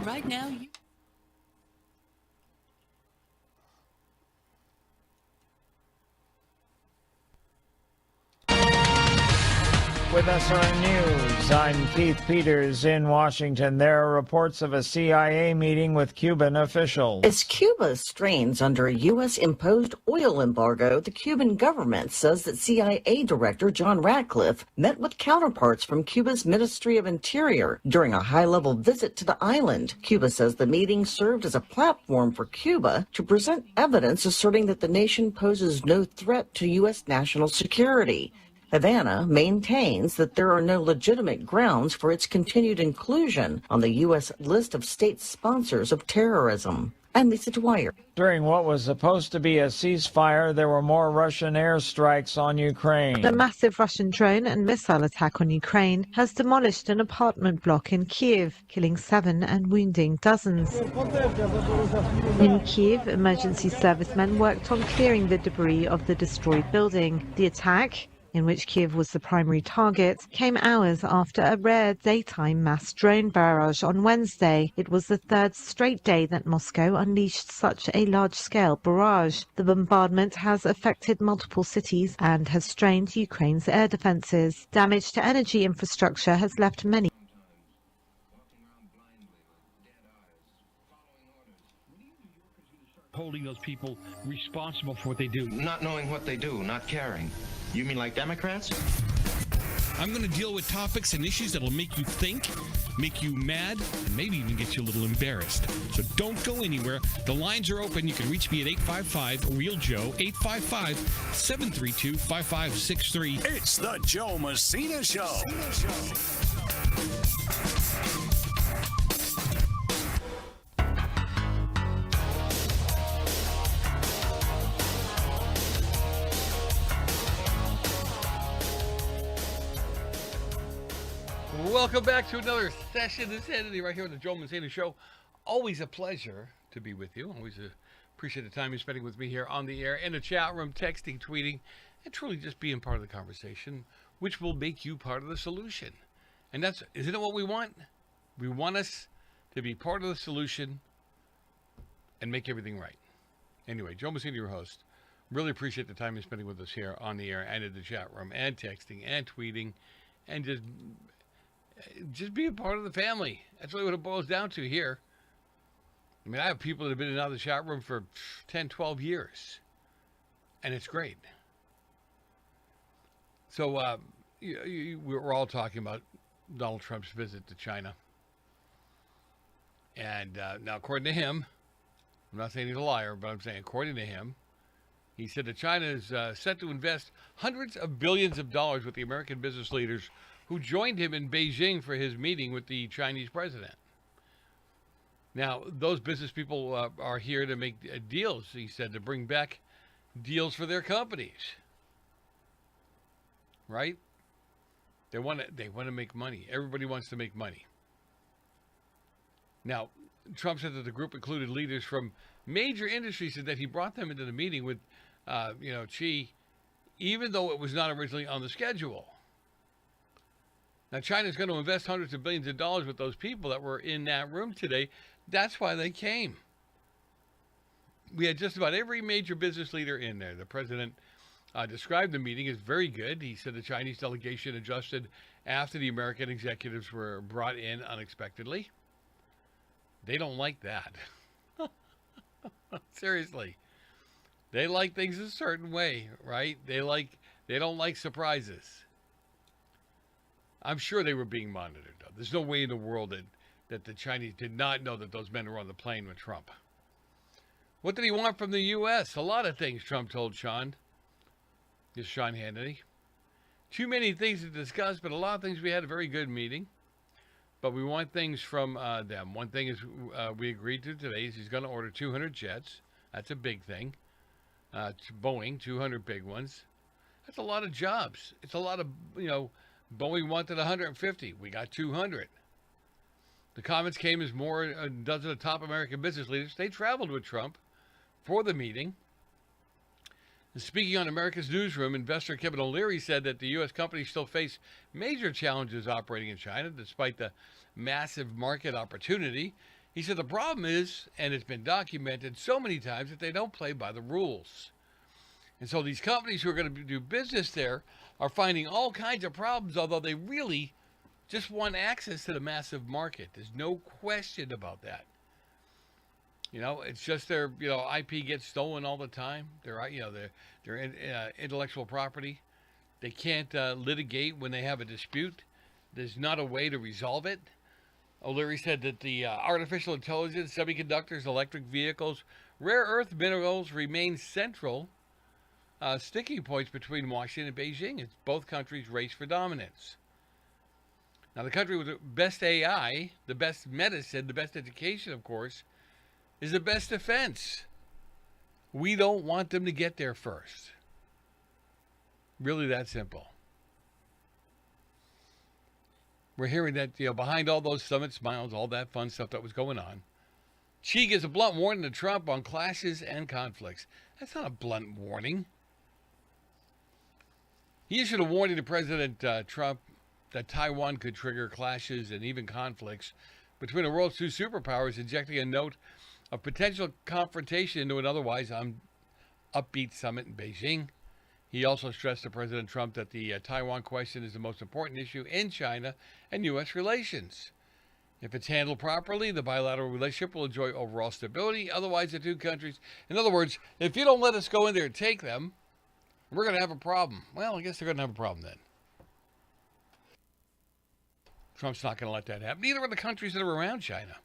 Right now, you... With SRN News, I'm Keith Peters in Washington. There are reports of a CIA meeting with Cuban officials. As Cuba strains under a U.S.-imposed oil embargo, the Cuban government says that CIA Director John Ratcliffe met with counterparts from Cuba's Ministry of Interior during a high-level visit to the island. Cuba says the meeting served as a platform for Cuba to present evidence asserting that the nation poses no threat to U.S. national security. Havana maintains that there are no legitimate grounds for its continued inclusion on the U.S. list of state sponsors of terrorism. I'm Lisa Dwyer. During what was supposed to be a ceasefire, there were more Russian airstrikes on Ukraine. A massive Russian drone and missile attack on Ukraine has demolished an apartment block in Kiev, killing 7 and wounding dozens. In Kiev, emergency servicemen worked on clearing the debris of the destroyed building. The attack, in which Kiev was the primary target, came hours after a rare daytime mass drone barrage on Wednesday. It was the third straight day that Moscow unleashed such a large-scale barrage. The bombardment has affected multiple cities and has strained Ukraine's air defenses. Damage to energy infrastructure has left many holding those people responsible for what they do. Not knowing what they do, not caring. You mean like Democrats? I'm going to deal with topics and issues that'll make you think, make you mad, and maybe even get you a little embarrassed. So don't go anywhere. The lines are open. You can reach me at 855-REAL-JOE, 855-732-5563. It's the Joe Messina Show. Welcome back to another session of Insanity right here on the Joe Messina Show. Always a pleasure to be with you. Always appreciate the time you're spending with me here on the air, in the chat room, texting, tweeting, and truly just being part of the conversation, which will make you part of the solution. And that's, isn't it what we want? We want us to be part of the solution and make everything right. Anyway, Joe Messina, your host. Really appreciate the time you're spending with us here on the air and in the chat room and texting and tweeting and just be a part of the family. That's really what it boils down to here. I mean, I have people that have been in and out of the chat room for 10, 12 years. And it's great. So we're all talking about Donald Trump's visit to China. And now, according to him, I'm not saying he's a liar, but I'm saying according to him, he said that China is set to invest hundreds of billions of dollars with the American business leaders who joined him in Beijing for his meeting with the Chinese president. Now, those business people are here to make deals, he said, to bring back deals for their companies. Right? They want to make money. Everybody wants to make money. Now, Trump said that the group included leaders from major industries and that he brought them into the meeting with, Xi, even though it was not originally on the schedule. Now, China's going to invest hundreds of billions of dollars with those people that were in that room today. That's why they came. We had just about every major business leader in there. The president described the meeting as very good. He said the Chinese delegation adjusted after the American executives were brought in unexpectedly. They don't like that. Seriously. They like things a certain way, right? They don't like surprises. I'm sure they were being monitored, though. There's no way in the world that the Chinese did not know that those men were on the plane with Trump. What did he want from the U.S.? A lot of things, Trump told Sean Hannity. Too many things to discuss, but a lot of things. We had a very good meeting. But we want things from them. One thing is we agreed to today is he's going to order 200 jets. That's a big thing. Boeing, 200 big ones. That's a lot of jobs. It's a lot of, Boeing wanted 150. We got 200. The comments came as more a dozen of top American business leaders. They traveled with Trump for the meeting. And speaking on America's Newsroom, investor Kevin O'Leary said that the U.S. companies still face major challenges operating in China, despite the massive market opportunity. He said the problem is, and it's been documented so many times, that they don't play by the rules. And so these companies who are going to do business there are finding all kinds of problems, although they really just want access to the massive market. There's no question about that. It's just their, IP gets stolen all the time. Their intellectual property. They can't litigate when they have a dispute. There's not a way to resolve it. O'Leary said that the artificial intelligence, semiconductors, electric vehicles, rare earth minerals remain central sticking points between Washington and Beijing. It's both countries race for dominance. Now, the country with the best AI, the best medicine, the best education, of course, is the best defense. We don't want them to get there first. Really that simple. We're hearing that, behind all those summit smiles, all that fun stuff that was going on, Xi gives a blunt warning to Trump on clashes and conflicts. That's not a blunt warning. He issued a warning to President Trump that Taiwan could trigger clashes and even conflicts between the world's two superpowers, injecting a note of potential confrontation into an otherwise upbeat summit in Beijing. He also stressed to President Trump that the Taiwan question is the most important issue in China and U.S. relations. If it's handled properly, the bilateral relationship will enjoy overall stability. Otherwise, the two countries... In other words, if you don't let us go in there and take them, we're going to have a problem. Well, I guess they're going to have a problem then. Trump's not going to let that happen. Neither are the countries that are around China.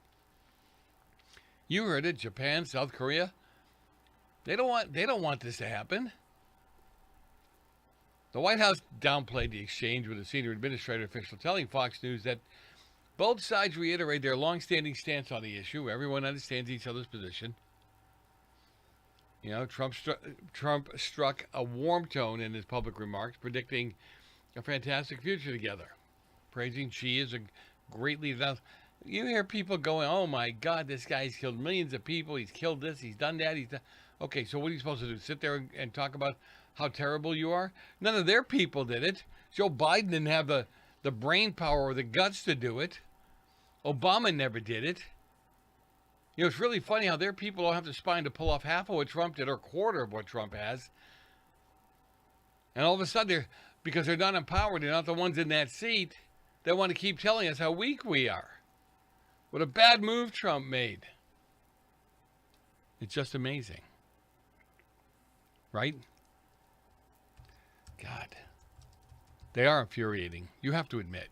You heard it, Japan, South Korea. They don't want this to happen. The White House downplayed the exchange with a senior administrative official, telling Fox News that both sides reiterate their longstanding stance on the issue. Everyone understands each other's position. Trump struck a warm tone in his public remarks, predicting a fantastic future together, praising Xi as a great leader. Now, you hear people going, "Oh my God, this guy's killed millions of people. He's killed this. He's done that. Okay, so what are you supposed to do? Sit there and talk about how terrible you are? None of their people did it. Joe Biden didn't have the brain power or the guts to do it. Obama never did it. It's really funny how their people don't have the spine to pull off half of what Trump did or a quarter of what Trump has. And all of a sudden, because they're not empowered, they're not the ones in that seat, they want to keep telling us how weak we are. What a bad move Trump made. It's just amazing. Right? God. They are infuriating. You have to admit.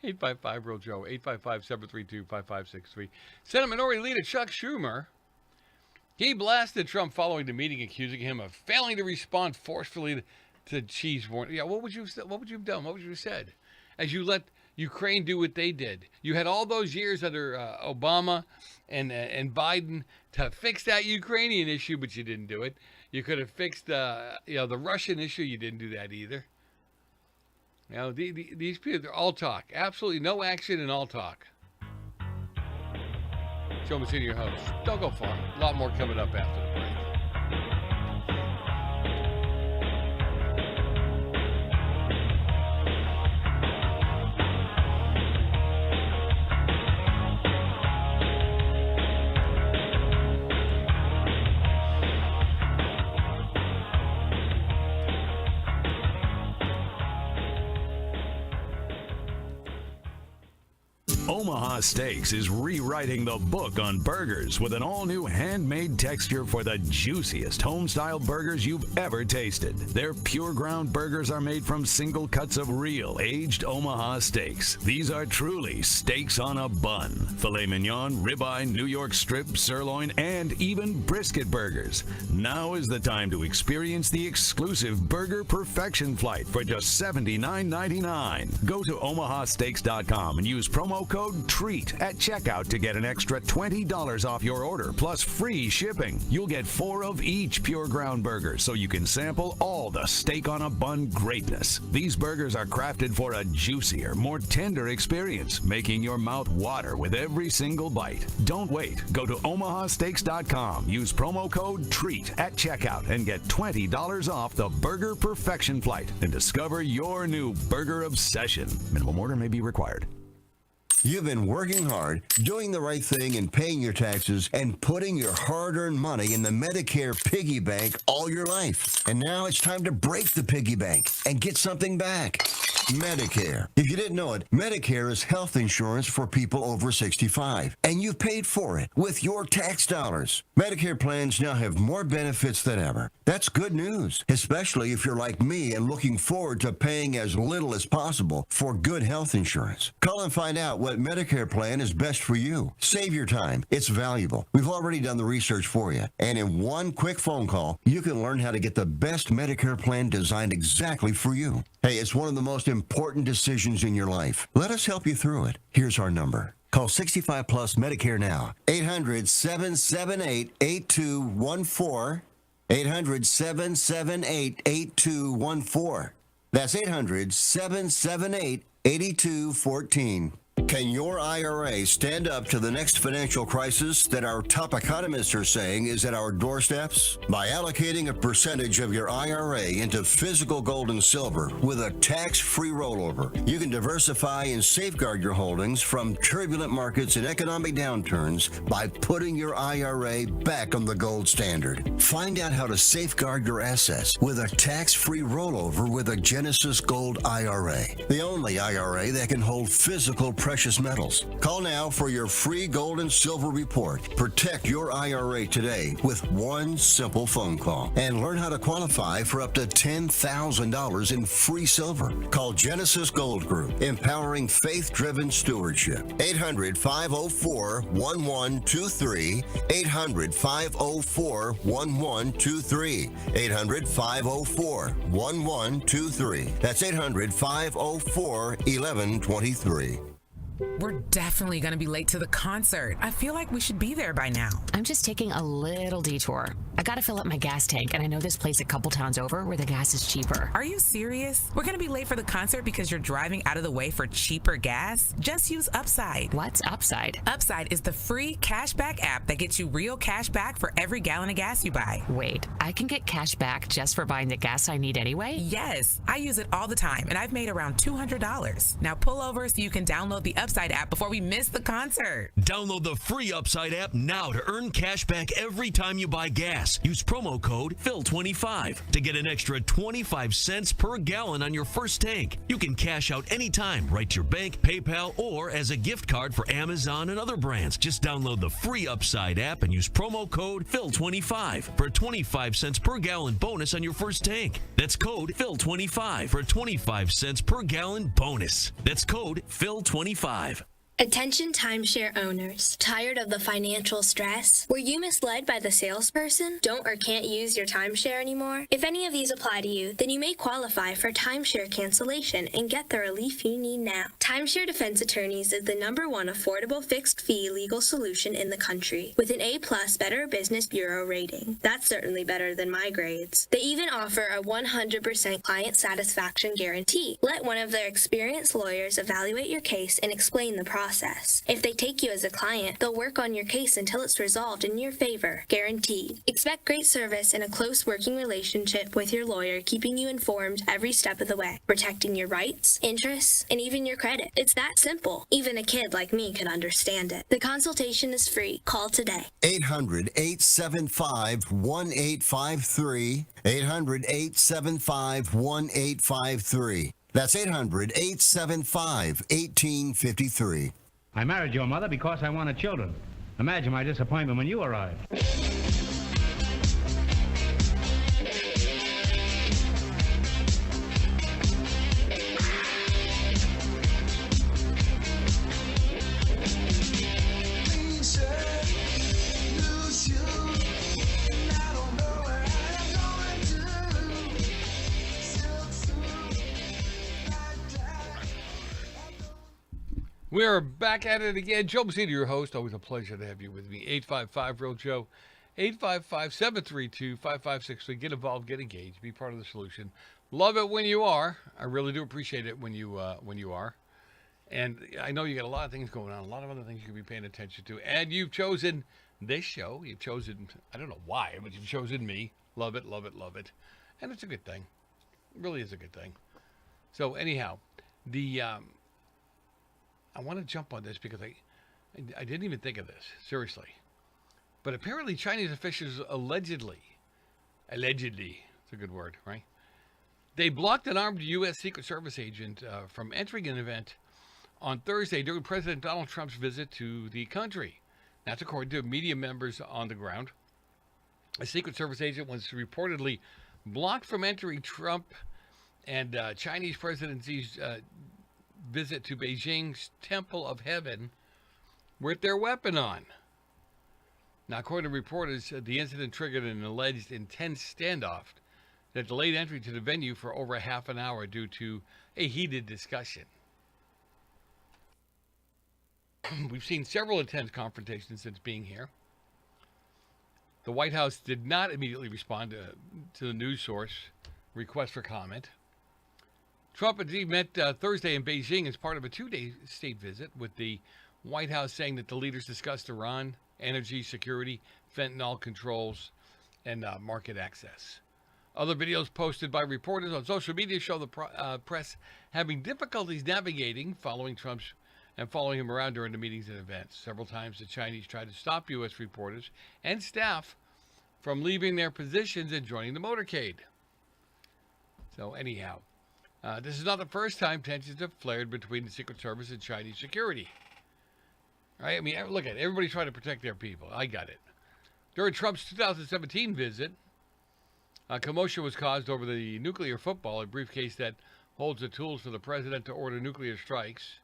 855 Real Joe, 855-732-5563. Senate Minority Leader Chuck Schumer, he blasted Trump following the meeting, accusing him of failing to respond forcefully to Xi's warning. Yeah, what would you have done? What would you have said? As you let Ukraine do what they did. You had all those years under Obama and Biden to fix that Ukrainian issue, but you didn't do it. You could have fixed the Russian issue. You didn't do that either. These people, they're all talk. Absolutely no action and all talk. Joe Messina, your host. Don't go far. A lot more coming up after the break. Omaha Steaks is rewriting the book on burgers with an all-new handmade texture for the juiciest home-style burgers you've ever tasted. Their pure ground burgers are made from single cuts of real aged Omaha steaks. These are truly steaks on a bun. Filet mignon, ribeye, New York strip, sirloin, and even brisket burgers. Now is the time to experience the exclusive Burger Perfection Flight for just $79.99. Go to omahasteaks.com and use promo code TREAT at checkout to get an extra $20 off your order, plus free shipping. You'll get 4 of each pure ground burger, so you can sample all the steak on a bun greatness. These burgers are crafted for a juicier, more tender experience, making your mouth water with every single bite. Don't wait. Go to omahasteaks.com, use promo code TREAT at checkout, and get $20 off the Burger Perfection Flight and discover your new burger obsession. Minimum order may be required. You've been working hard, doing the right thing and paying your taxes and putting your hard-earned money in the Medicare piggy bank all your life. And now it's time to break the piggy bank and get something back. Medicare. If you didn't know it, Medicare is health insurance for people over 65, and you've paid for it with your tax dollars. Medicare plans now have more benefits than ever. That's good news, especially if you're like me and looking forward to paying as little as possible for good health insurance. Call and find out what Medicare plan is best for you. Save your time. It's valuable. We've already done the research for you, and in one quick phone call, you can learn how to get the best Medicare plan designed exactly for you. Hey, it's one of the most important decisions in your life. Let us help you through it. Here's our number. Call 65 Plus Medicare now. 800-778-8214. 800-778-8214. That's 800-778-8214. Can your IRA stand up to the next financial crisis that our top economists are saying is at our doorsteps? By allocating a percentage of your IRA into physical gold and silver with a tax-free rollover, you can diversify and safeguard your holdings from turbulent markets and economic downturns by putting your IRA back on the gold standard. Find out how to safeguard your assets with a tax-free rollover with a Genesis Gold IRA, the only IRA that can hold physical precious metals. Call now for your free gold and silver report. Protect your IRA today with one simple phone call and learn how to qualify for up to $10,000 in free silver. Call Genesis Gold Group, empowering faith-driven stewardship. 800-504-1123. 800-504-1123. 800-504-1123. That's 800-504-1123. We're definitely going to be late to the concert. I feel like we should be there by now. I'm just taking a little detour. I gotta fill up my gas tank, and I know this place a couple towns over where the gas is cheaper. Are you serious? We're going to be late for the concert because you're driving out of the way for cheaper gas? Just use Upside. What's Upside? Upside is the free cashback app that gets you real cash back for every gallon of gas you buy. Wait, I can get cash back just for buying the gas I need anyway? Yes, I use it all the time, and I've made around $200. Now pull over so you can download the Upside app before we miss the concert. Download the free Upside app now to earn cash back every time you buy gas. Use promo code PHIL25 to get an extra 25 cents per gallon on your first tank. You can cash out anytime, right to your bank, PayPal, or as a gift card for Amazon and other brands. Just download the free Upside app and use promo code PHIL25 for a 25 cents per gallon bonus on your first tank. That's code PHIL25 for a 25 cents per gallon bonus. That's code PHIL25. Attention timeshare owners. Tired of the financial stress? Were you misled by the salesperson? Don't or can't use your timeshare anymore? If any of these apply to you, then you may qualify for timeshare cancellation and get the relief you need now. Timeshare Defense Attorneys is the #1 affordable fixed fee legal solution in the country with an A+ Better Business Bureau rating. That's certainly better than my grades. They even offer a 100% client satisfaction guarantee. Let one of their experienced lawyers evaluate your case and explain the process. If they take you as a client, they'll work on your case until it's resolved in your favor, guaranteed. Expect great service and a close working relationship with your lawyer, keeping you informed every step of the way, protecting your rights, interests, and even your credit. It's that simple. Even a kid like me could understand it. The consultation is free. Call today. 800-875-1853. 800-875-1853. That's 800-875-1853. I married your mother because I wanted children. Imagine my disappointment when you arrived. We are back at it again. Joe Messina, your host. Always a pleasure to have you with me. 855-REAL-JOE. 855-732-5563. Get involved, get engaged, be part of the solution. Love it when you are. I really do appreciate it when you are. And I know you got a lot of things going on, a lot of other things you can be paying attention to. And you've chosen this show. You've chosen, I don't know why, but you've chosen me. Love it, love it, love it. And it's a good thing. It really is a good thing. So anyhow, I want to jump on this because I didn't even think of this, seriously. But apparently Chinese officials allegedly, it's a good word, right? They blocked an armed U.S. Secret Service agent from entering an event on Thursday during President Donald Trump's visit to the country. That's according to media members on the ground. A Secret Service agent was reportedly blocked from entering Trump and Chinese President Xi's visit to Beijing's Temple of Heaven with their weapon on. Now, according to reporters, the incident triggered an alleged intense standoff that delayed entry to the venue for over half an hour due to a heated discussion. We've seen several intense confrontations since being here. The White House did not immediately respond to the news source request for comment. Trump and Xi met Thursday in Beijing as part of a two-day state visit, with the White House saying that the leaders discussed Iran, energy security, fentanyl controls, and market access. Other videos posted by reporters on social media show the press having difficulties navigating following him around during the meetings and events. Several times the Chinese tried to stop U.S. reporters and staff from leaving their positions and joining the motorcade. So anyhow, this is not the first time tensions have flared between the Secret Service and Chinese security. Right? I mean, look at it. Everybody's trying to protect their people. I got it. During Trump's 2017 visit, a commotion was caused over the nuclear football, a briefcase that holds the tools for the president to order nuclear strikes.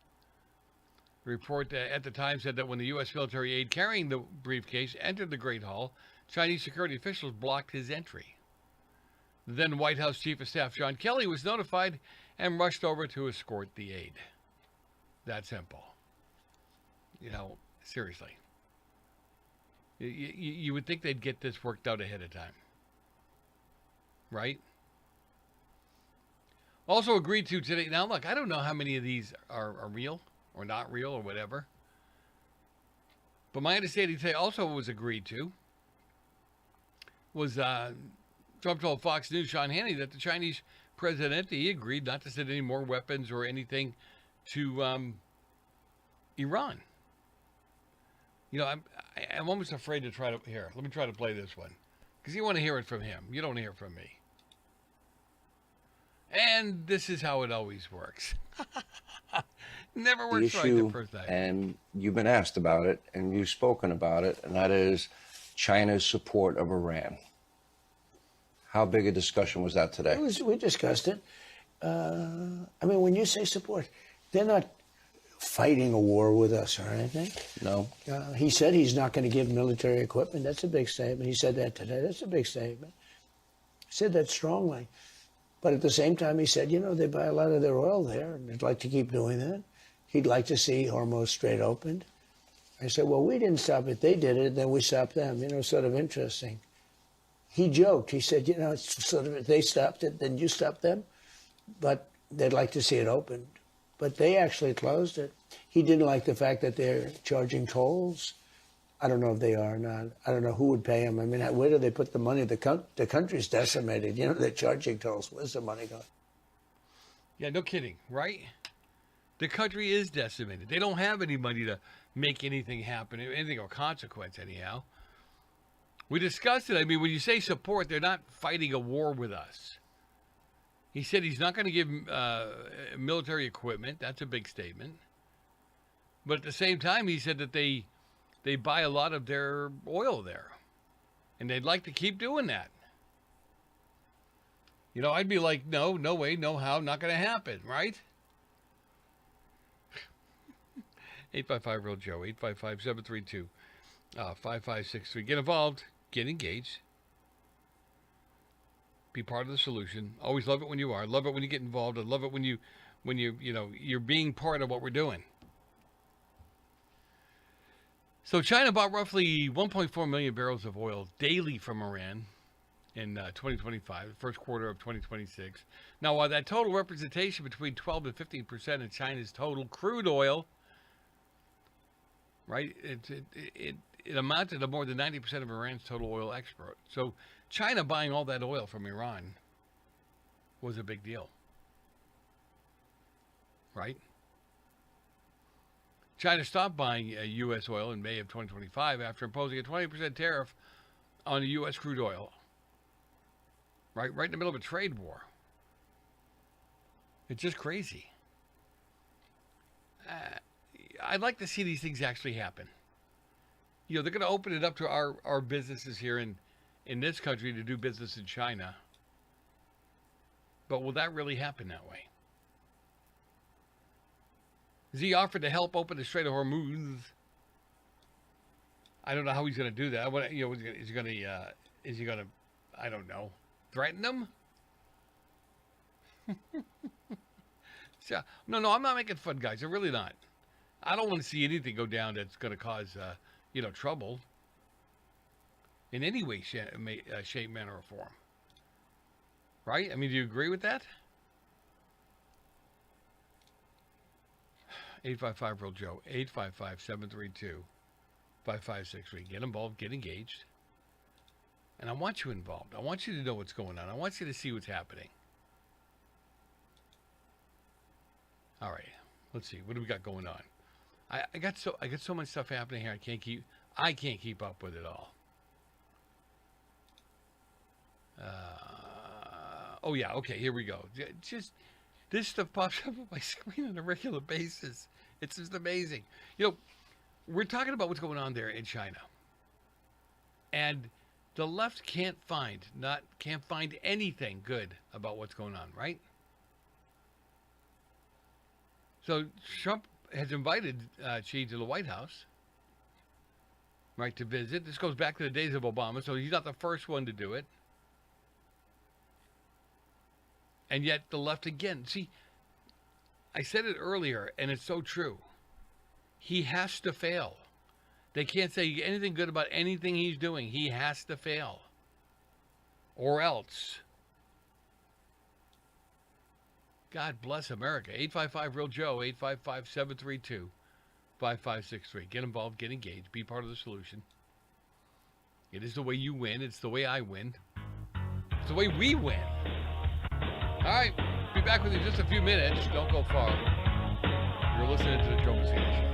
The report at the time said that when the U.S. military aide carrying the briefcase entered the Great Hall, Chinese security officials blocked his entry. The then White House Chief of Staff John Kelly was notified and rushed over to escort the aide. That simple. You know, seriously. You would think they'd get this worked out ahead of time. Right? Also agreed to today. Now, look, I don't know how many of these are real or not real or whatever. But my understanding today also was agreed to was Trump told Fox News' Sean Hannity that the Chinese president, he agreed not to send any more weapons or anything to Iran. You know, I'm almost afraid to try to, here, let me try to play this one. Because you want to hear it from him. You don't hear it from me. And this is how it always works. Never works right the first time. And you've been asked about it, and you've spoken about it, and that is China's support of Iran. How big a discussion was that today? We discussed it. I mean, when you say support, they're not fighting a war with us or anything. No. He said he's not going to give military equipment. That's a big statement. He said that today. That's a big statement. He said that strongly. But at the same time, he said, you know, they buy a lot of their oil there, and they'd like to keep doing that. He'd like to see Hormuz Strait opened. I said, well, we didn't stop it. They did it, then we stopped them. You know, sort of interesting. He joked. He said, you know, it's sort of, if they stopped it, then you stopped them. But they'd like to see it opened. But they actually closed it. He didn't like the fact that they're charging tolls. I don't know if they are or not. I don't know who would pay them. I mean, where do they put the money? The country's decimated. You know, they're charging tolls. Where's the money going? Yeah, no kidding, right? The country is decimated. They don't have any money to make anything happen, anything of consequence anyhow. We discussed it. I mean, when you say support, they're not fighting a war with us. He said he's not going to give military equipment. That's a big statement. But at the same time, he said that they buy a lot of their oil there. And they'd like to keep doing that. You know, I'd be like, no way, no how, not going to happen, right? 855-REAL-JOE, 855-732-5563. Get involved. Get engaged. Be part of the solution. Always love it when you are. Love it when you get involved. I love it when you're being part of what we're doing. So China bought roughly 1.4 million barrels of oil daily from Iran in 2025, the first quarter of 2026. Now, while that total representation between 12 and 15% of China's total crude oil, right, it amounted to more than 90% of Iran's total oil export. So China buying all that oil from Iran was a big deal, right? China stopped buying U.S. oil in May of 2025 after imposing a 20% tariff on the U.S. crude oil. Right in the middle of a trade war. It's just crazy. I'd like to see these things actually happen. They're going to open it up to our businesses here in this country to do business in China. But will that really happen that way? Xi offered to help open the Strait of Hormuz. I don't know how he's going to do that. Is he going to, I don't know, threaten them? So, no, I'm not making fun, guys. I'm really not. I don't want to see anything go down that's going to cause, trouble in any way, shape, manner, or form. Right? I mean, do you agree with that? 855-REAL-JOE, 855-732-5563. Get involved, get engaged. And I want you involved. I want you to know what's going on. I want you to see what's happening. All right, let's see. What do we got going on? I got so much stuff happening here. I can't keep up with it all. Oh yeah, okay. Here we go. Just this stuff pops up on my screen on a regular basis. It's just amazing. We're talking about what's going on there in China, and the left can't find anything good about what's going on, right? So Trump has invited Xi to the White House, right, to visit. This goes back to the days of Obama, so he's not the first one to do it. And yet the left again. See, I said it earlier, and it's so true. He has to fail. They can't say anything good about anything he's doing. He has to fail. Or else. God bless America. 855-REAL-JOE, 855-732-5563. Get involved, get engaged, be part of the solution. It is the way you win. It's the way I win. It's the way we win. All right, be back with you in just a few minutes. Don't go far. You're listening to the Joe Messina Show.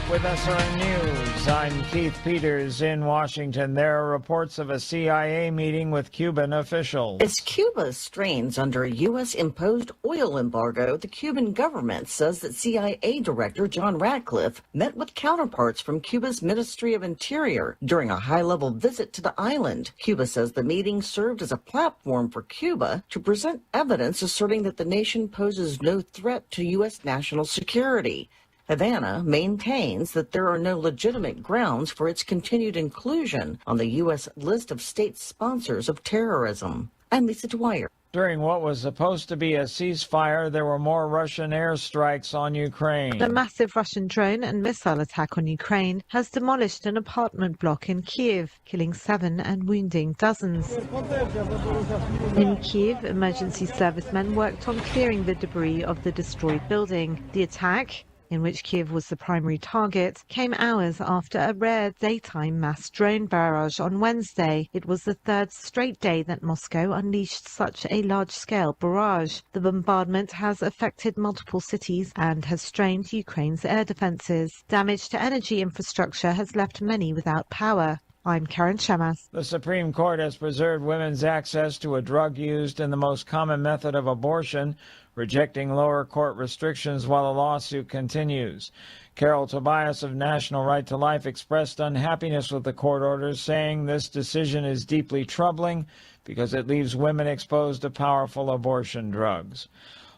With SRN News, I'm Keith Peters in Washington. There are reports of a CIA meeting with Cuban officials. As Cuba strains under a U.S.-imposed oil embargo, the Cuban government says that CIA Director John Ratcliffe met with counterparts from Cuba's Ministry of Interior during a high-level visit to the island. Cuba says the meeting served as a platform for Cuba to present evidence asserting that the nation poses no threat to U.S. national security. Havana maintains that there are no legitimate grounds for its continued inclusion on the U.S. list of state sponsors of terrorism. I'm Lisa Dwyer. During what was supposed to be a ceasefire, there were more Russian airstrikes on Ukraine. A massive Russian drone and missile attack on Ukraine has demolished an apartment block in Kyiv, killing 7 and wounding dozens. In Kyiv, emergency servicemen worked on clearing the debris of the destroyed building. The attack, in which Kyiv was the primary target, came hours after a rare daytime mass drone barrage on Wednesday. It was the third straight day that Moscow unleashed such a large-scale barrage. The bombardment has affected multiple cities and has strained Ukraine's air defenses. Damage to energy infrastructure has left many without power. I'm Karen Shemas. The Supreme Court has preserved women's access to a drug used in the most common method of abortion, rejecting lower court restrictions while the lawsuit continues. Carol Tobias of National Right to Life expressed unhappiness with the court orders, saying this decision is deeply troubling because it leaves women exposed to powerful abortion drugs.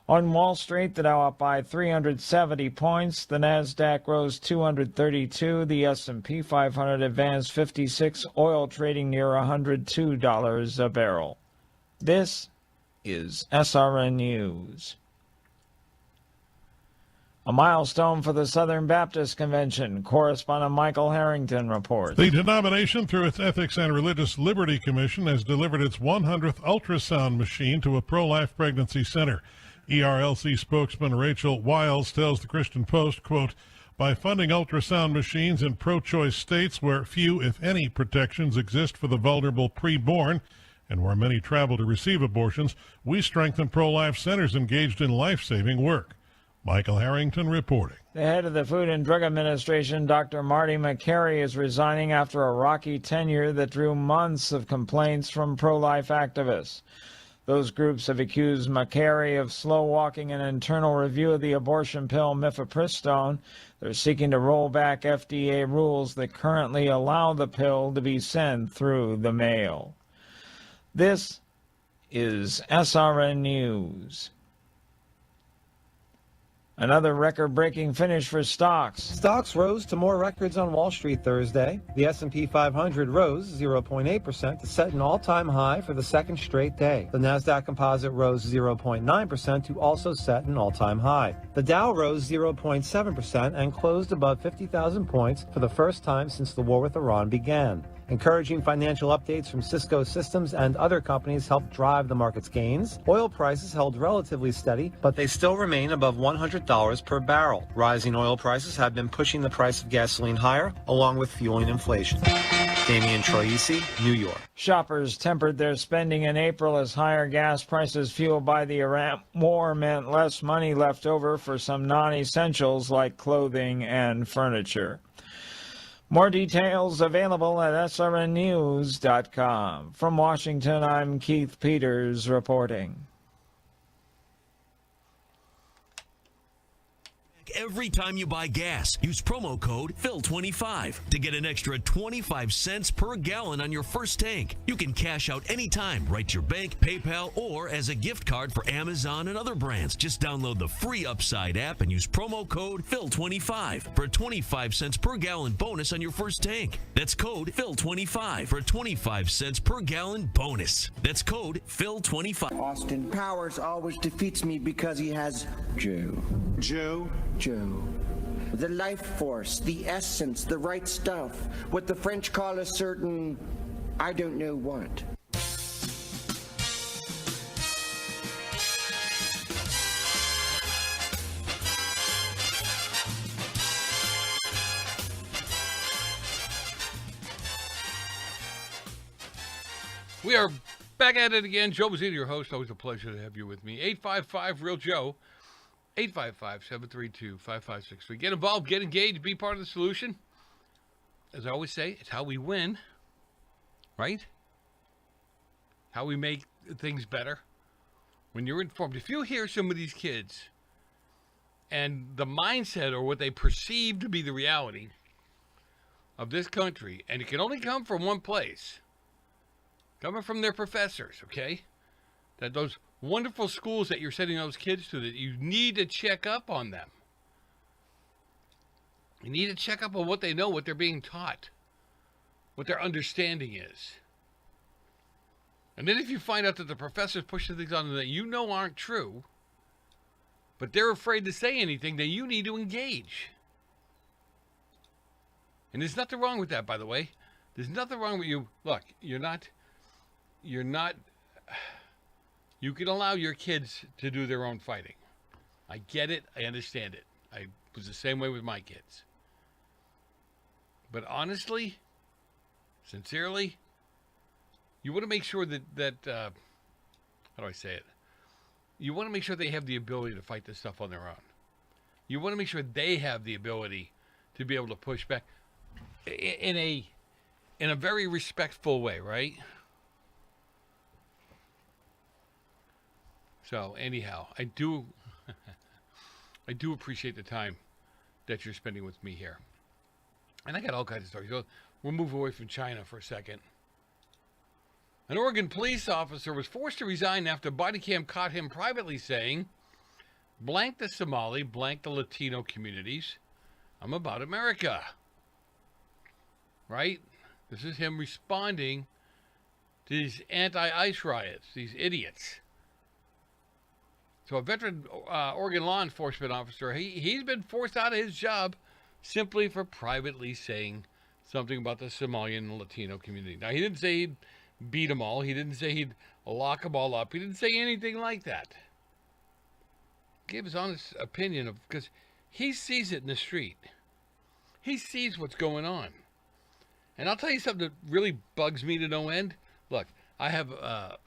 On Wall Street, the Dow up by 370 points, the Nasdaq rose 232, the S&P 500 advanced 56, oil trading near $102 a barrel. This is SRN News. A milestone for the Southern Baptist Convention. Correspondent Michael Harrington reports. The denomination, through its Ethics and Religious Liberty Commission, has delivered its 100th ultrasound machine to a pro-life pregnancy center. ERLC spokesman Rachel Wiles tells the Christian Post, quote, by funding ultrasound machines in pro-choice states where few, if any, protections exist for the vulnerable preborn, And where many travel to receive abortions, we strengthen pro-life centers engaged in life-saving work. Michael Harrington reporting. The head of the Food and Drug Administration, Dr. Marty McCary, is resigning after a rocky tenure that drew months of complaints from pro-life activists. Those groups have accused McCary of slow-walking an internal review of the abortion pill mifepristone. They're seeking to roll back FDA rules that currently allow the pill to be sent through the mail. This is SRN News. Another record-breaking finish for stocks. Stocks rose to more records on Wall Street Thursday. The S&P 500 rose 0.8% to set an all-time high for the second straight day. The Nasdaq Composite rose 0.9% to also set an all-time high. The Dow rose 0.7% and closed above 50,000 points for the first time since the war with Iran began. Encouraging financial updates from Cisco Systems and other companies helped drive the market's gains. Oil prices held relatively steady, but they still remain above $100 per barrel. Rising oil prices have been pushing the price of gasoline higher, along with fueling inflation. Damian Troisi, New York. Shoppers tempered their spending in April as higher gas prices fueled by the Iran war meant less money left over for some non-essentials like clothing and furniture. More details available at srnnews.com. From Washington, I'm Keith Peters reporting. Every time you buy gas, use promo code PHIL25 to get an extra 25 cents per gallon on your first tank. You can cash out anytime, right to your bank, PayPal, or as a gift card for Amazon and other brands. Just download the free Upside app and use promo code PHIL25 for a 25 cents per gallon bonus on your first tank. That's code PHIL25 for a 25 cents per gallon bonus. That's code PHIL25. Austin Powers always defeats me because he has Joe. Joe? Joe. The life force, the essence, the right stuff, what the French call a certain, I don't know what. We are back at it again. Joe Mazzini, your host. Always a pleasure to have you with me. 855-REAL-JOE. 855-732-5563. Get involved, get engaged, be part of the solution. As I always say, it's how we win, right? How we make things better. When you're informed. If you hear some of these kids and the mindset or what they perceive to be the reality of this country, and it can only come from one place, coming from their professors, okay? That those wonderful schools that you're sending those kids to, that you need to check up on them. You need to check up on what they know, what they're being taught, what their understanding is. And then if you find out that the professor's pushing things on them that you know aren't true, but they're afraid to say anything, then you need to engage. And there's nothing wrong with that, by the way. There's nothing wrong with you. Look, you're not, you can allow your kids to do their own fighting. I get it. I understand it. I was the same way with my kids. But honestly, sincerely, you want to make sure that how do I say it? You want to make sure they have the ability to fight this stuff on their own. You want to make sure they have the ability to be able to push back in a very respectful way, right? So anyhow, I do appreciate the time that you're spending with me here. And I got all kinds of stories. So we'll move away from China for a second. An Oregon police officer was forced to resign after body cam caught him privately saying, blank the Somali, blank the Latino communities. I'm about America. Right? This is him responding to these anti-ICE riots, these idiots. So a veteran Oregon law enforcement officer, he's been forced out of his job simply for privately saying something about the Somalian and Latino community. Now, he didn't say he'd beat them all. He didn't say he'd lock them all up. He didn't say anything like that. He gave his honest opinion of, because he sees it in the street. He sees what's going on. And I'll tell you something that really bugs me to no end. Look, I have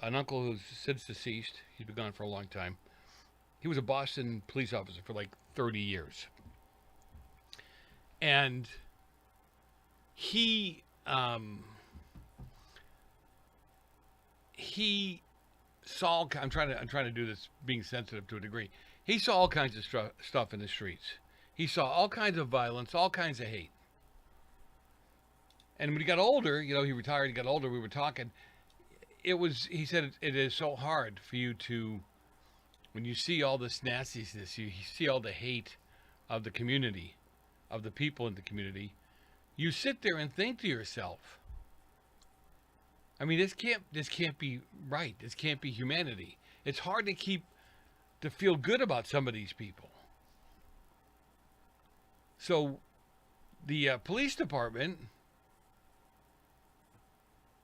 an uncle who's since deceased. He's been gone for a long time. He was a Boston police officer for like 30 years. And he saw, I'm trying to do this being sensitive to a degree. He saw all kinds of stuff in the streets. He saw all kinds of violence, all kinds of hate. And when he got older, you know, he retired, he got older, we were talking. He said it is so hard for you to, when you see all this nastiness, you see all the hate of the community, of the people in the community, you sit there and think to yourself, I mean, this can't be right. This can't be humanity. It's hard to feel good about some of these people. So the police department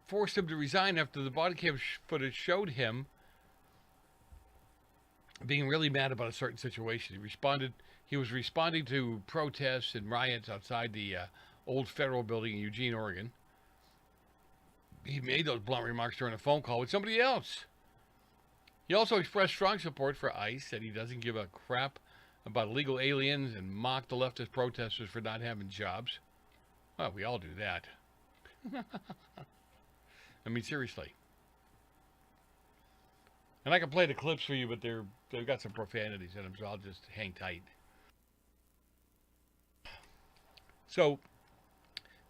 forced him to resign after the body cam footage showed him being really mad about a certain situation. He was responding to protests and riots outside the old federal building in Eugene, Oregon. He made those blunt remarks during a phone call with somebody else. He also expressed strong support for ICE, said he doesn't give a crap about illegal aliens, and mocked the leftist protesters for not having jobs. Well, we all do that. I mean, seriously. And I can play the clips for you, but they've got some profanities in them, so I'll just hang tight. So,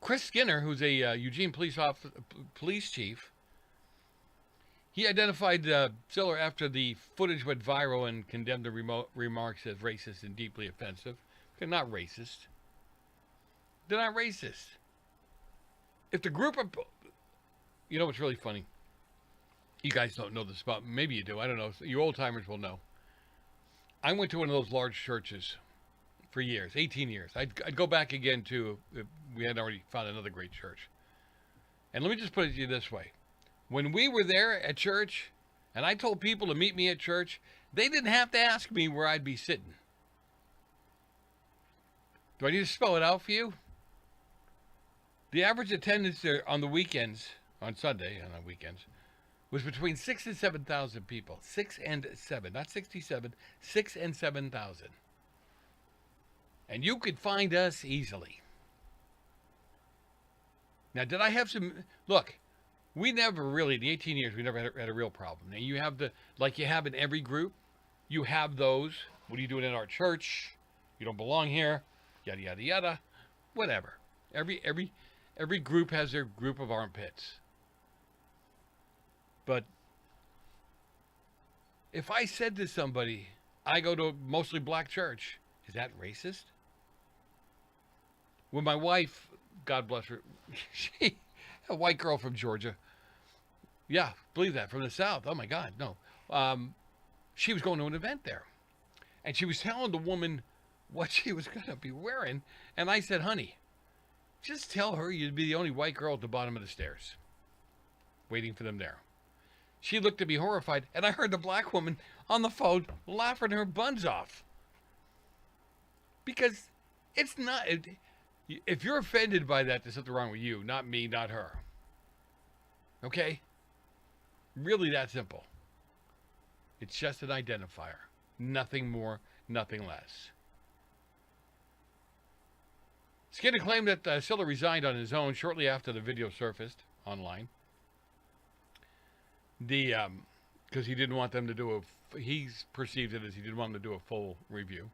Chris Skinner, who's a Eugene police chief, he identified Ziller after the footage went viral and condemned the remarks as racist and deeply offensive. They're not racist. They're not racist. If the group of... You know what's really funny? You guys don't know this about... Maybe you do. I don't know. You old-timers will know. I went to one of those large churches for years, 18 years. I'd go back again, too, if we hadn't already found another great church. And let me just put it to you this way. When we were there at church, and I told people to meet me at church, they didn't have to ask me where I'd be sitting. Do I need to spell it out for you? The average attendance there on the weekends, on Sunday and on weekends, was between 6,000 and 7,000 people. 6 and 7, not 67, 6 and 7,000. And you could find us easily. Now, did I have some... Look, we never really, in the 18 years, we never had a real problem. Now, you have like you have in every group, you have those. What are you doing in our church? You don't belong here. Yada, yada, yada. Whatever. Every group has their group of armpits. But if I said to somebody, I go to a mostly black church, is that racist? When my wife, God bless her, she, a white girl from Georgia, yeah, believe that, from the South, oh my God, no. She was going to an event there. And she was telling the woman what she was going to be wearing. And I said, honey, just tell her you'd be the only white girl at the bottom of the stairs, waiting for them there. She looked at me horrified, and I heard the black woman on the phone laughing her buns off. Because it's not... If you're offended by that, there's something wrong with you, not me, not her. Okay? Really that simple. It's just an identifier. Nothing more, nothing less. Skinner claimed that Ziller resigned on his own shortly after the video surfaced online. Because he didn't want them to do he's perceived it as he didn't want them to do a full review.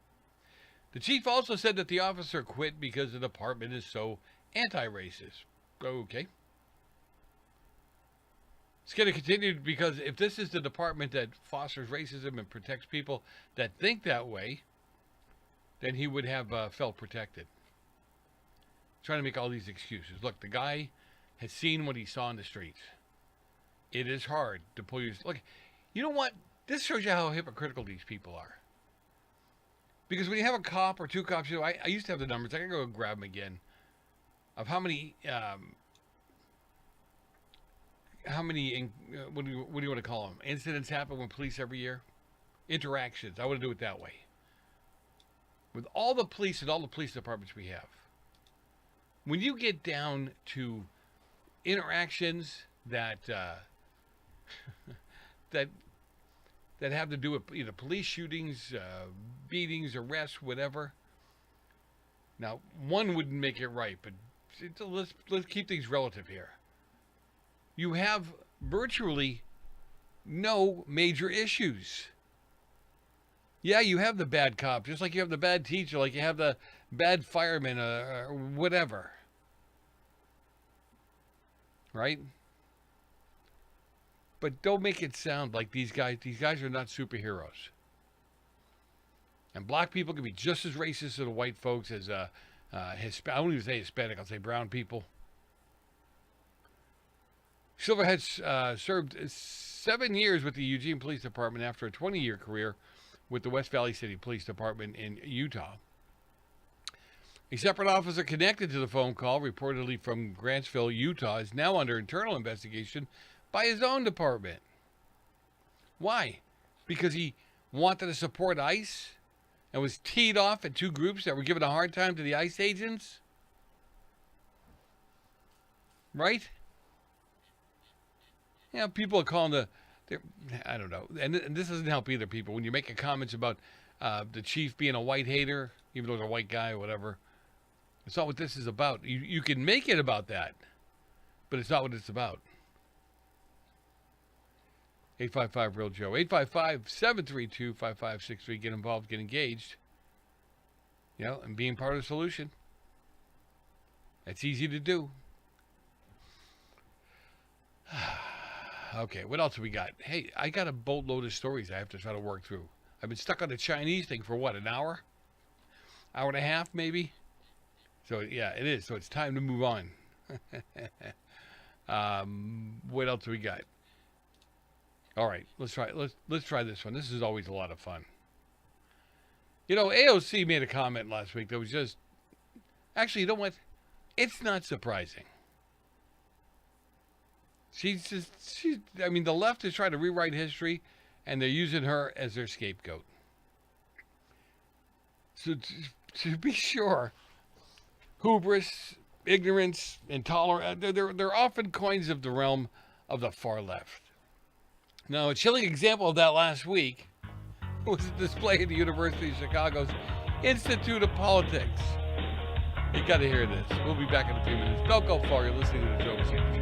The chief also said that the officer quit because the department is so anti-racist. Okay. Skinner continued, because if this is the department that fosters racism and protects people that think that way, then he would have felt protected. Trying to make all these excuses. Look, the guy has seen what he saw in the streets. It is hard to pull you... Look, you know what? This shows you how hypocritical these people are. Because when you have a cop or two cops, you know, I used to have the numbers. I can go grab them again. Of how many... what do you want to call them? Incidents happen with police every year? Interactions. I want to do it that way. With all the police and all the police departments we have, when you get down to interactions that that have to do with either police shootings, beatings, arrests, whatever. Now, one wouldn't make it right, but let's keep things relative here. You have virtually no major issues. Yeah, you have the bad cop, just like you have the bad teacher, like you have the bad fireman, or whatever. Right? But don't make it sound like these guys are not superheroes. And black people can be just as racist to the white folks as I won't even say Hispanic, I'll say brown people. Silverhead served 7 years with the Eugene Police Department after a 20-year career with the West Valley City Police Department in Utah. A separate officer connected to the phone call, reportedly from Grantsville, Utah, is now under internal investigation by his own department. Why? Because he wanted to support ICE and was teed off at two groups that were giving a hard time to the ICE agents? Right? Yeah, people are calling I don't know. And this doesn't help either, people. When you're making comments about the chief being a white hater, even though he's a white guy or whatever, it's not what this is about. You can make it about that, but it's not what it's about. 855-REAL-JOE. 855-732-5563. Get involved, get engaged. And being part of the solution. That's easy to do. Okay, what else have we got? Hey, I got a boatload of stories I have to try to work through. I've been stuck on the Chinese thing for what, an hour? Hour and a half, maybe? So, yeah, it is. So it's time to move on. What else have we got? All right, let's try this one. This is always a lot of fun. AOC made a comment last week that was just... Actually, you know what? It's not surprising. The left is trying to rewrite history, and they're using her as their scapegoat. So to be sure, hubris, ignorance, intolerance, they're often coins of the realm of the far left. Now, a chilling example of that last week was a display at the University of Chicago's Institute of Politics. You got to hear this. We'll be back in a few minutes. Don't go far. You're listening to the Joe Messina Show.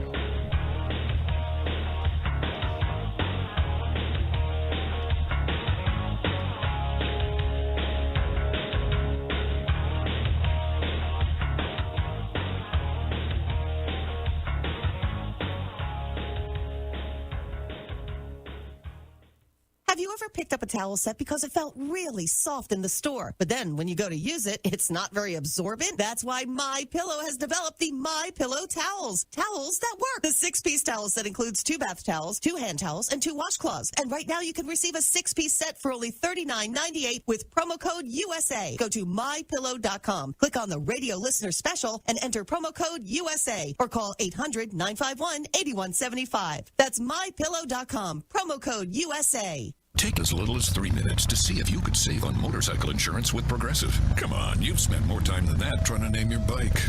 Have you ever picked up a towel set because it felt really soft in the store, but then when you go to use it, it's not very absorbent? That's why MyPillow has developed the MyPillow towels. Towels that work. The 6-piece towel set includes 2 bath towels, 2 hand towels, and 2 washcloths. And right now you can receive a 6-piece set for only $39.98 with promo code USA. Go to MyPillow.com, click on the radio listener special, and enter promo code USA, or call 800-951-8175. That's MyPillow.com, promo code USA. Take as little as 3 minutes to see if you could save on motorcycle insurance with Progressive. Come on, you've spent more time than that trying to name your bike.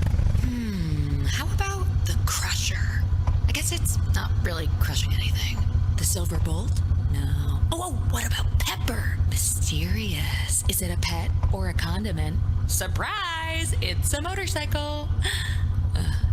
How about the Crusher? I guess it's not really crushing anything. The Silver Bolt? No. Oh, what about Pepper? Mysterious. Is it a pet or a condiment? Surprise! It's a motorcycle.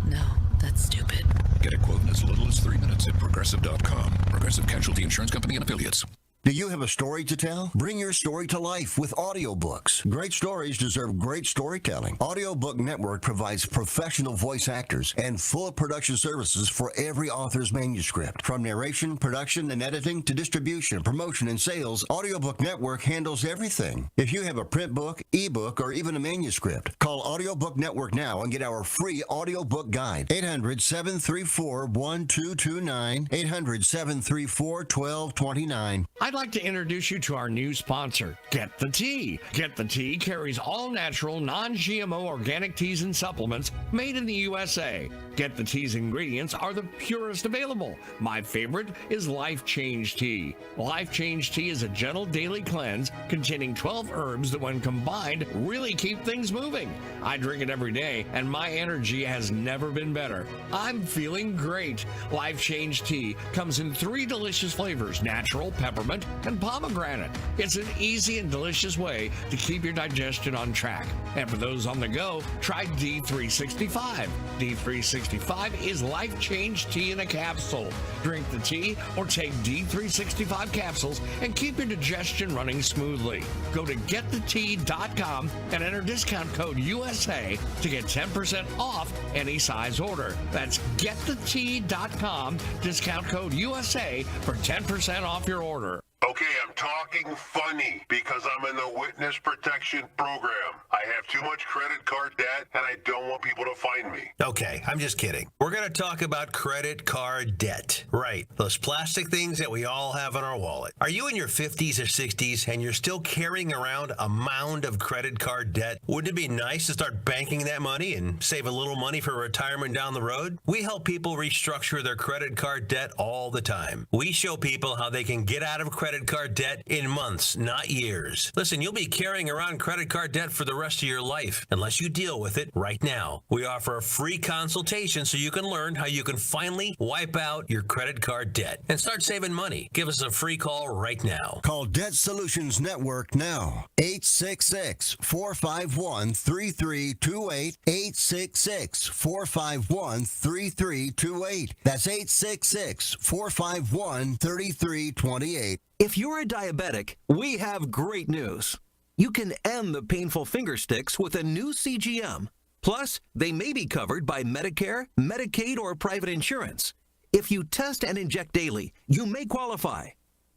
No, that's stupid. Get a quote in as little as 3 minutes at Progressive.com. Progressive Casualty Insurance Company and Affiliates. Do you have a story to tell? Bring your story to life with audiobooks. Great stories deserve great storytelling. Audiobook Network provides professional voice actors and full production services for every author's manuscript. From narration, production, and editing to distribution, promotion, and sales, Audiobook Network handles everything. If you have a print book, ebook, or even a manuscript, call Audiobook Network now and get our free audiobook guide. 800-734-1229, 800-734-1229. I'd like to introduce you to our new sponsor, Get the Tea. Get the Tea carries all-natural, non-GMO organic teas and supplements made in the USA. Get the Tea's ingredients are the purest available. My favorite is Life Change Tea. Life Change Tea is a gentle daily cleanse containing 12 herbs that when combined really keep things moving. I drink it every day and my energy has never been better. I'm feeling great. Life Change Tea comes in 3 delicious flavors, natural, peppermint, and pomegranate. It's an easy and delicious way to keep your digestion on track. And for those on the go, try D365. D365 is Life Change Tea in a capsule. Drink the tea or take D365 capsules and keep your digestion running smoothly. Go to getthetea.com and enter discount code USA to get 10% off any size order. That's getthetea.com, discount code USA for 10% off your order. Okay, I'm talking funny because I'm in the witness protection program. I have too much credit card debt and I don't want people to find me. Okay, I'm just kidding. We're going to talk about credit card debt. Right, those plastic things that we all have in our wallet. Are you in your 50s or 60s and you're still carrying around a mound of credit card debt? Wouldn't it be nice to start banking that money and save a little money for retirement down the road? We help people restructure their credit card debt all the time. We show people how they can get out of credit card debt in months, not years. Listen, you'll be carrying around credit card debt for the rest of your life unless you deal with it right now. We offer a free consultation so you can learn how you can finally wipe out your credit card debt and start saving money. Give us a free call right now. Call Debt Solutions Network now. 866-451-3328. 866-451-3328. That's 866-451-3328. If you're a diabetic, we have great news. You can end the painful finger sticks with a new CGM. Plus, they may be covered by Medicare, Medicaid, or private insurance. If you test and inject daily, you may qualify.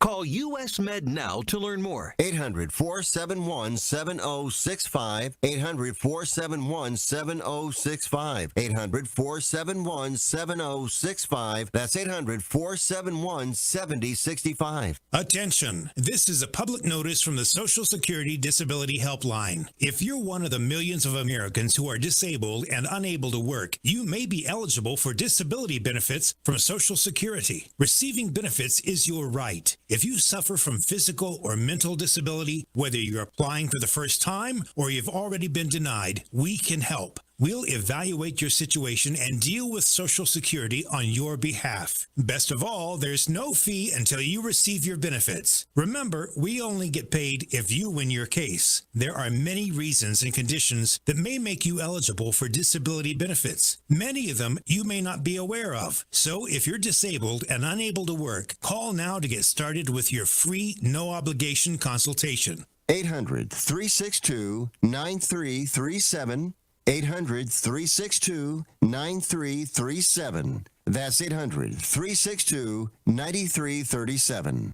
Call US Med now to learn more. 800-471-7065. 800-471-7065. 800-471-7065. That's 800-471-7065. Attention! This is a public notice from the Social Security Disability Helpline. If you're one of the millions of Americans who are disabled and unable to work, you may be eligible for disability benefits from Social Security. Receiving benefits is your right. If you suffer from physical or mental disability, whether you're applying for the first time or you've already been denied, we can help. We'll evaluate your situation and deal with Social Security on your behalf. Best of all, there's no fee until you receive your benefits. Remember, we only get paid if you win your case. There are many reasons and conditions that may make you eligible for disability benefits. Many of them you may not be aware of. So if you're disabled and unable to work, call now to get started with your free, no-obligation consultation. 800-362-9337. 800-362-9337. That's 800-362-9337.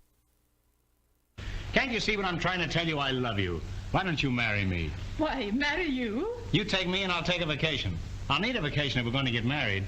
Can't you see what I'm trying to tell you? I love you. Why don't you marry me? Why, marry you? You take me and I'll take a vacation. I'll need a vacation if we're going to get married.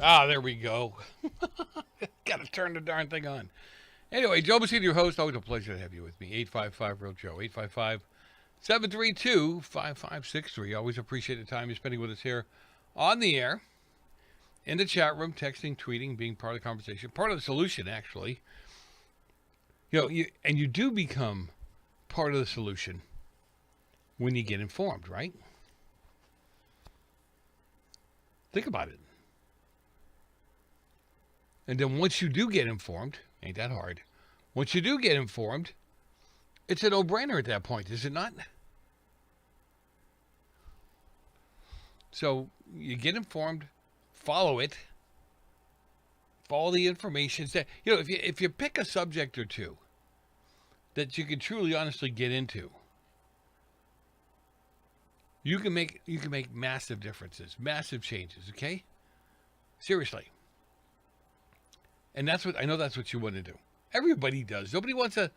Ah, there we go. Got to turn the darn thing on. Anyway, Joe Messina, your host. Always a pleasure to have you with me. 855-REAL-JOE. 855-732-5563. Always appreciate the time you're spending with us here on the air, in the chat room, texting, tweeting, being part of the conversation, part of the solution, actually. You know, you do become part of the solution when you get informed, right? Think about it. And then once you do get informed, ain't that hard. Once you do get informed, it's a no-brainer at that point, is it not? So you get informed, follow it, follow the information. You know, if you pick a subject or two that you can truly, honestly get into, you can make massive differences, massive changes. Okay, seriously. And that's what I know. That's what you want to do. Everybody does. Nobody wants to.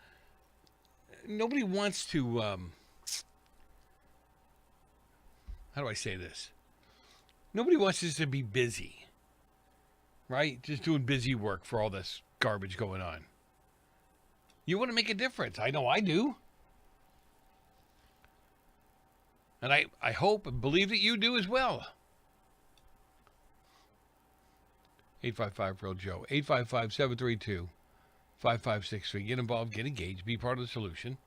How do I say this? Nobody wants us to be busy, right? Just doing busy work for all this garbage going on. You want to make a difference. I know I do. And I hope and believe that you do as well. 855-REAL-JOE. 855-732-5563. Get involved, get engaged, be part of the solution.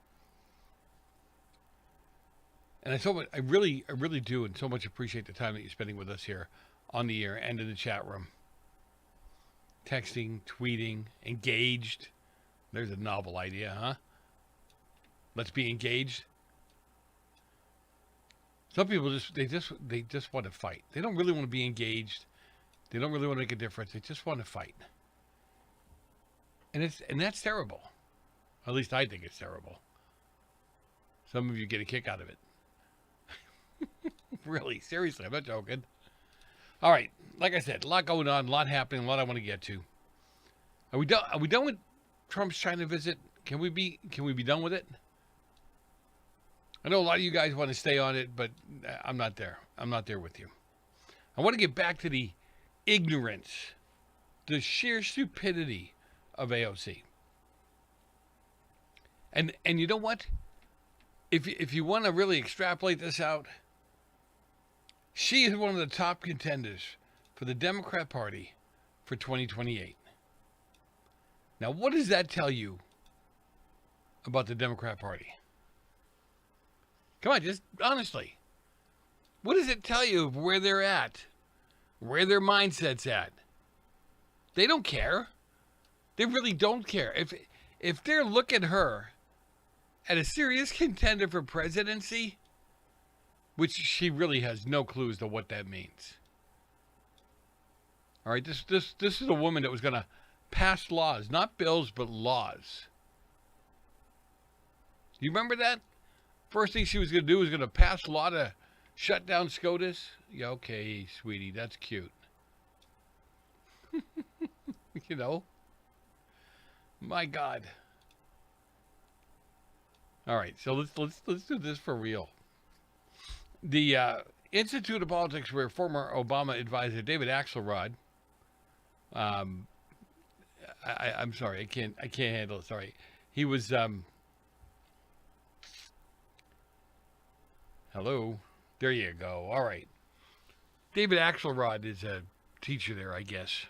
And I really do, and so much appreciate the time that you're spending with us here on the air and in the chat room. Texting, tweeting, engaged. There's a novel idea, huh? Let's be engaged. Some people just want to fight. They don't really want to be engaged. They don't really want to make a difference. They just want to fight. And that's terrible. At least I think it's terrible. Some of you get a kick out of it. Really, seriously, I'm not joking. All right, like I said, a lot going on, a lot happening, a lot I want to get to. Are we done? Are we done with Trump's China visit? Can we be done with it? I know a lot of you guys want to stay on it, but I'm not there. I'm not there with you. I want to get back to the ignorance, the sheer stupidity of AOC. And you know what? If you want to really extrapolate this out, she is one of the top contenders for the Democrat Party for 2028. Now, what does that tell you about the Democrat Party? Come on, just honestly. What does it tell you of where they're at? Where their mindset's at? They don't care. They really don't care. If they're looking her at a serious contender for presidency, which she really has no clue as to what that means. All right, this is a woman that was going to pass laws, not bills, but laws. You remember that? First thing she was going to do was going to pass a law to shut down SCOTUS. Yeah, okay, sweetie, that's cute. You know? My God. All right, so let's do this for real. The Institute of Politics, where former Obama advisor David Axelrod, I'm sorry, I can't handle it. Sorry, he was. Hello, there you go. All right, David Axelrod is a teacher there, I guess.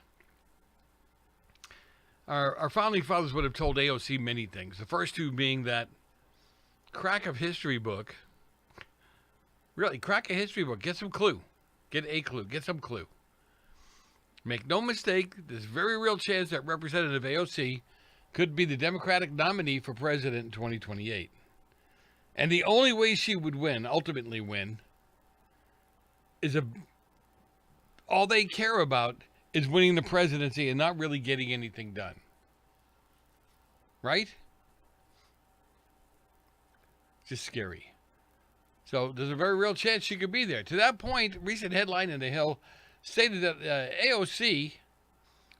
Our founding fathers would have told AOC many things. The first two being that crack of history book. Really, crack a history book. Get some clue. Get a clue. Get some clue. Make no mistake, there's a very real chance that Representative AOC could be the Democratic nominee for president in 2028. And the only way she would win, ultimately win, is all they care about is winning the presidency and not really getting anything done. Right? Just scary. So there's a very real chance she could be there. To that point, recent headline in The Hill stated that AOC,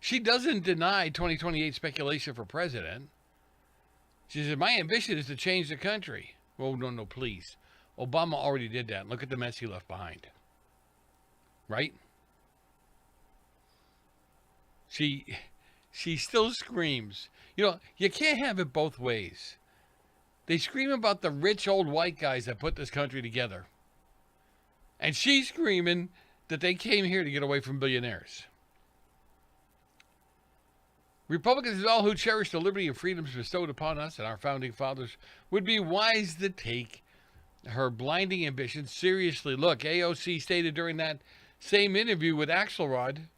she doesn't deny 2028 speculation for president. She said, my ambition is to change the country. Oh, no, please. Obama already did that. Look at the mess he left behind. Right? She still screams. You know, you can't have it both ways. They scream about the rich old white guys that put this country together. And she's screaming that they came here to get away from billionaires. Republicans and all who cherish the liberty and freedoms bestowed upon us and our founding fathers would be wise to take her blinding ambition seriously. Look, AOC stated during that same interview with Axelrod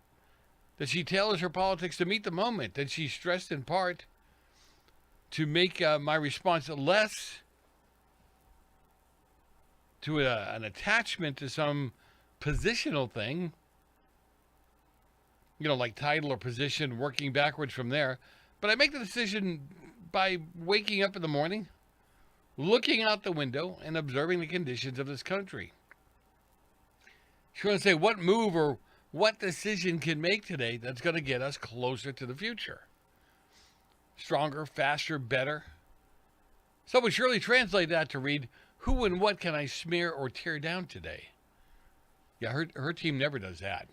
that she tailors her politics to meet the moment, and she stressed in part to make my response less to an attachment to some positional thing, you know, like title or position, working backwards from there. But I make the decision by waking up in the morning, looking out the window, and observing the conditions of this country. She's going to say what move or what decision can make today that's going to get us closer to the future. Stronger, faster, better. Some would surely translate that to read, who and what can I smear or tear down today? Yeah, her team never does that.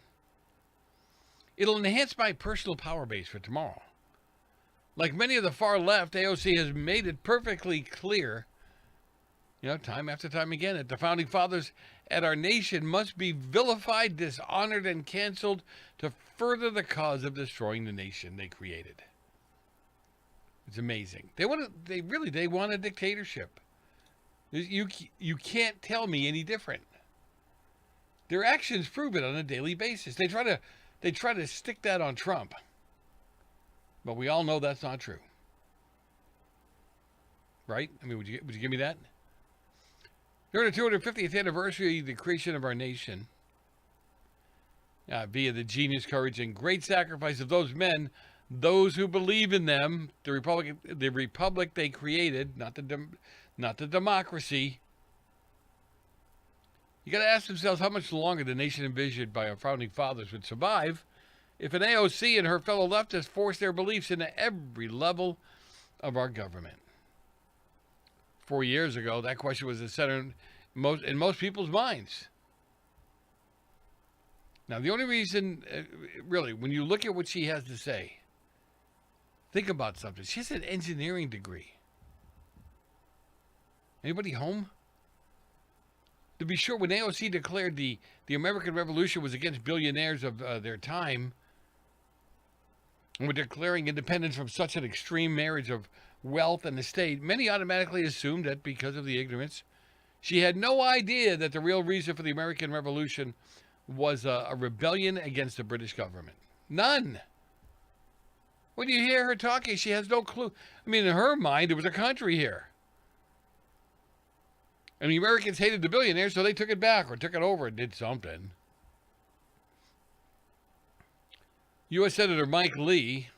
It'll enhance my personal power base for tomorrow. Like many of the far left, AOC has made it perfectly clear, time after time again, that the founding fathers and our nation must be vilified, dishonored, and canceled to further the cause of destroying the nation they created. It's amazing. They want a dictatorship. You can't tell me any different. Their actions prove it on a daily basis. They try to stick that on Trump. But we all know that's not true. Right? I mean, would you give me that? During the 250th anniversary of the creation of our nation, via the genius, courage, and great sacrifice of those men, those who believe in them, the republic they created, not the democracy. You got to ask themselves how much longer the nation envisioned by our founding fathers would survive if an AOC and her fellow leftists forced their beliefs into every level of our government. 4 years ago, that question was the center in most people's minds. Now, the only reason, really, when you look at what she has to say, think about something. She has an engineering degree. Anybody home? To be sure, when AOC declared the American Revolution was against billionaires of their time, and were declaring independence from such an extreme marriage of wealth and estate, many automatically assumed that because of the ignorance, she had no idea that the real reason for the American Revolution was a rebellion against the British government. None. When you hear her talking, she has no clue. I mean, in her mind, there was a country here. And the Americans hated the billionaires, so they took it back or took it over and did something. U.S. Senator Mike Lee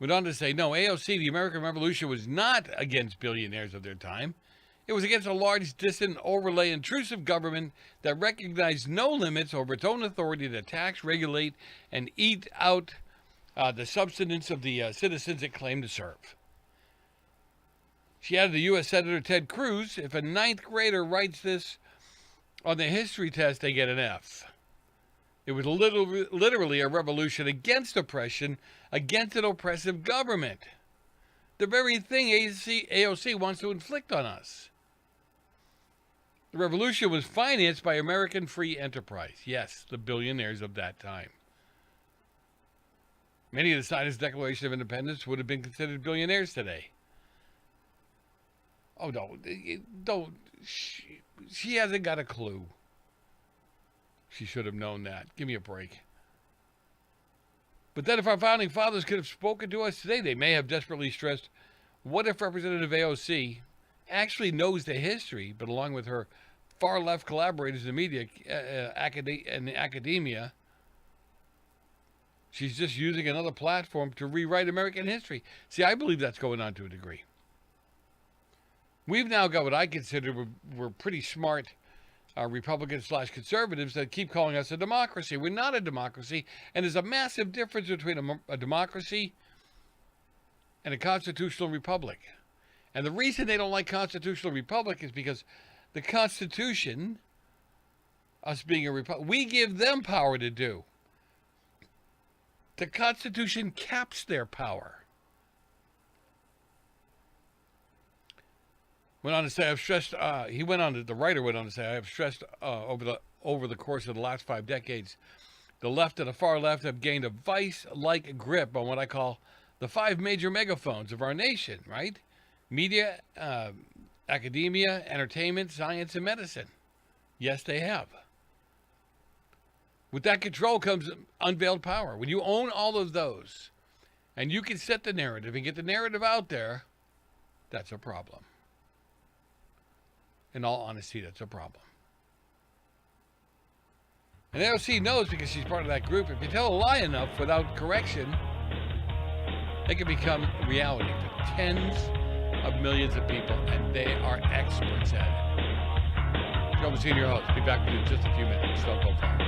went on to say, no, AOC, the American Revolution, was not against billionaires of their time. It was against a large, distant, overlay, intrusive government that recognized no limits over its own authority to tax, regulate, and eat out the subsistence of the citizens it claimed to serve. She added to U.S. Senator Ted Cruz, if a ninth grader writes this on the history test, they get an F. It was literally a revolution against oppression, against an oppressive government. The very thing AOC wants to inflict on us. The revolution was financed by American free enterprise. Yes, the billionaires of that time. Many of the signers' Declaration of Independence would have been considered billionaires today. Oh, no, don't. She hasn't got a clue. She should have known that. Give me a break. But then if our founding fathers could have spoken to us today, they may have desperately stressed, what if Representative AOC actually knows the history, but along with her far-left collaborators in the media and academia, she's just using another platform to rewrite American history. See, I believe that's going on to a degree. We've now got what I consider we're pretty smart Republicans/conservatives that keep calling us a democracy. We're not a democracy, and there's a massive difference between a democracy and a constitutional republic. And the reason they don't like constitutional republic is because the Constitution, us being a republic, we give them power to do. The Constitution caps their power. Went on to say, I've stressed, the writer went on to say, I have stressed over the course of the last 5 decades, the left and the far left have gained a vice-like grip on what I call the 5 major megaphones of our nation, right? Media, academia, entertainment, science, and medicine. Yes, they have. With that control comes unveiled power. When you own all of those, and you can set the narrative and get the narrative out there, that's a problem. In all honesty, that's a problem. And AOC knows because she's part of that group. If you tell a lie enough without correction, they can become reality for tens of millions of people, and they are experts at it. Joe Messina, your host. Be back with you in just a few minutes. Don't go far.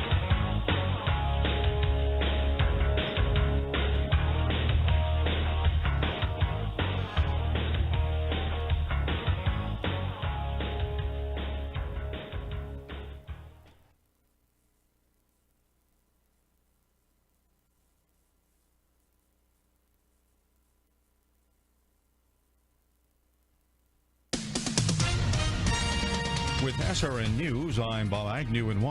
With SRN News, I'm Bob Agnew in Washington.